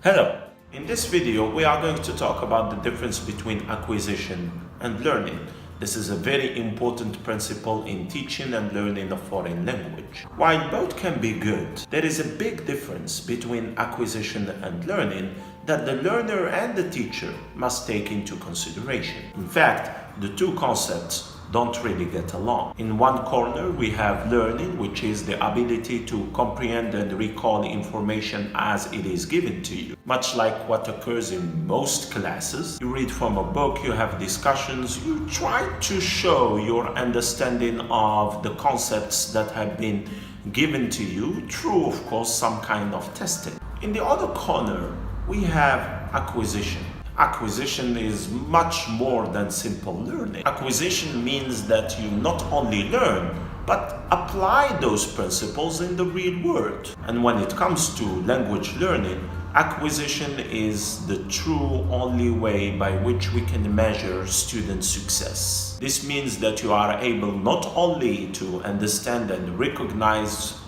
Hello! In this video, we are going to talk about the difference between acquisition and learning. This is a very important principle in teaching and learning a foreign language. While both can be good, there is a big difference between acquisition and learning that the learner and the teacher must take into consideration. In fact, the two concepts don't really get along. In one corner, we have learning, which is the ability to comprehend and recall information as it is given to you. Much like what occurs in most classes, you read from a book, you have discussions, you try to show your understanding of the concepts that have been given to you through, of course, some kind of testing. In the other corner, we have acquisition. Acquisition is much more than simple learning. Acquisition means that you not only learn, but apply those principles in the real world. And when it comes to language learning, acquisition is the true only way by which we can measure student success. This means that you are able not only to understand and recognize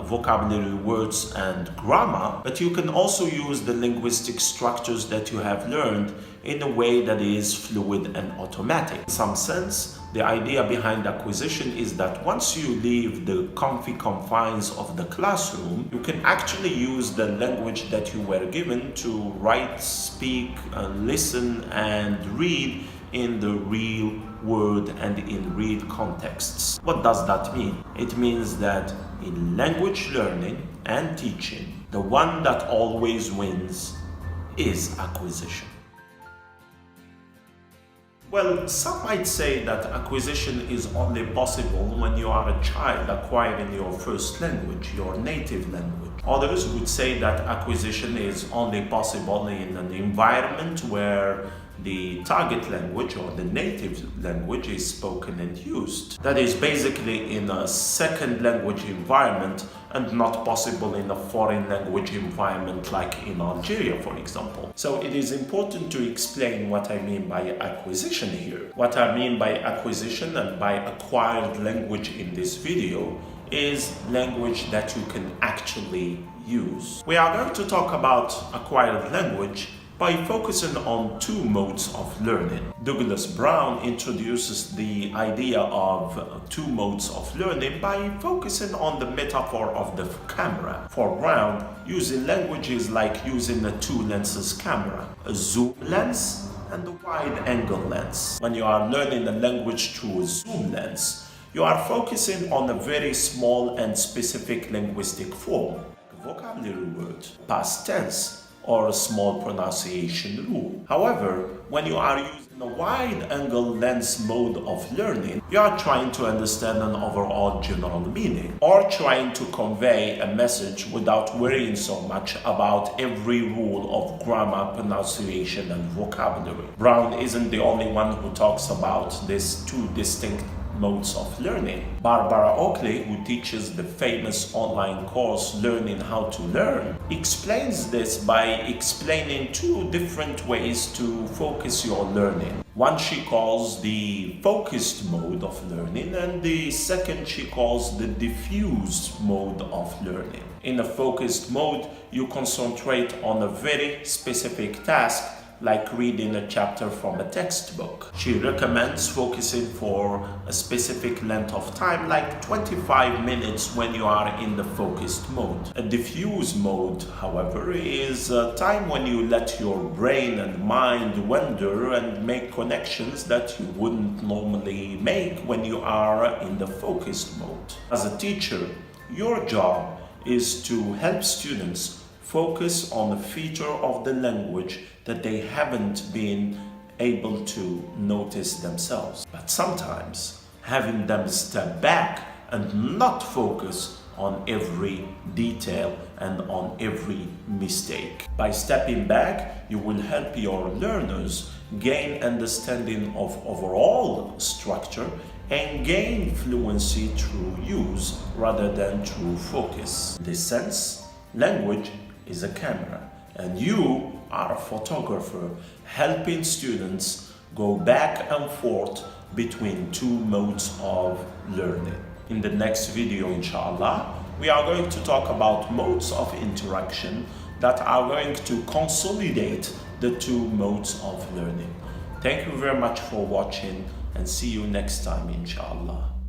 vocabulary, words, and grammar, but you can also use the linguistic structures that you have learned in a way that is fluid and automatic. In some sense, the idea behind acquisition is that once you leave the comfy confines of the classroom, you can actually use the language that you were given to write, speak, listen, and read in the real world and in real contexts. What does that mean? It means that in language learning and teaching, the one that always wins is acquisition. Well, some might say that acquisition is only possible when you are a child acquiring your first language, your native language. Others would say that acquisition is only possible in an environment where the target language or the native language is spoken and used. That is basically in a second language environment and not possible in a foreign language environment like in Algeria, for example. So it is important to explain what I mean by acquisition here. What I mean by acquisition and by acquired language in this video is language that you can actually use. We are going to talk about acquired language by focusing on two modes of learning. Douglas Brown introduces the idea of two modes of learning by focusing on the metaphor of the camera. For Brown, using language is like using a two lenses camera, a zoom lens and a wide angle lens. When you are learning a language through a zoom lens, you are focusing on a very small and specific linguistic form, a vocabulary word, past tense, or a small pronunciation rule. However, when you are using a wide-angle lens mode of learning, you are trying to understand an overall general meaning, or trying to convey a message without worrying so much about every rule of grammar, pronunciation, and vocabulary. Brown isn't the only one who talks about these two distinct modes of learning. Barbara Oakley, who teaches the famous online course Learning How to Learn, explains this by explaining two different ways to focus your learning. One she calls the focused mode of learning, and the second she calls the diffused mode of learning. In a focused mode, you concentrate on a very specific task, like reading a chapter from a textbook. She recommends focusing for a specific length of time, like 25 minutes when you are in the focused mode. A diffuse mode, however, is a time when you let your brain and mind wander and make connections that you wouldn't normally make when you are in the focused mode. As a teacher, your job is to help students focus on a feature of the language that they haven't been able to notice themselves. But sometimes, having them step back and not focus on every detail and on every mistake. By stepping back, you will help your learners gain understanding of overall structure and gain fluency through use rather than through focus. In this sense, language is a camera, and you are a photographer helping students go back and forth between two modes of learning. In the next video, inshallah, we are going to talk about modes of interaction that are going to consolidate the two modes of learning. Thank you very much for watching and see you next time, inshallah.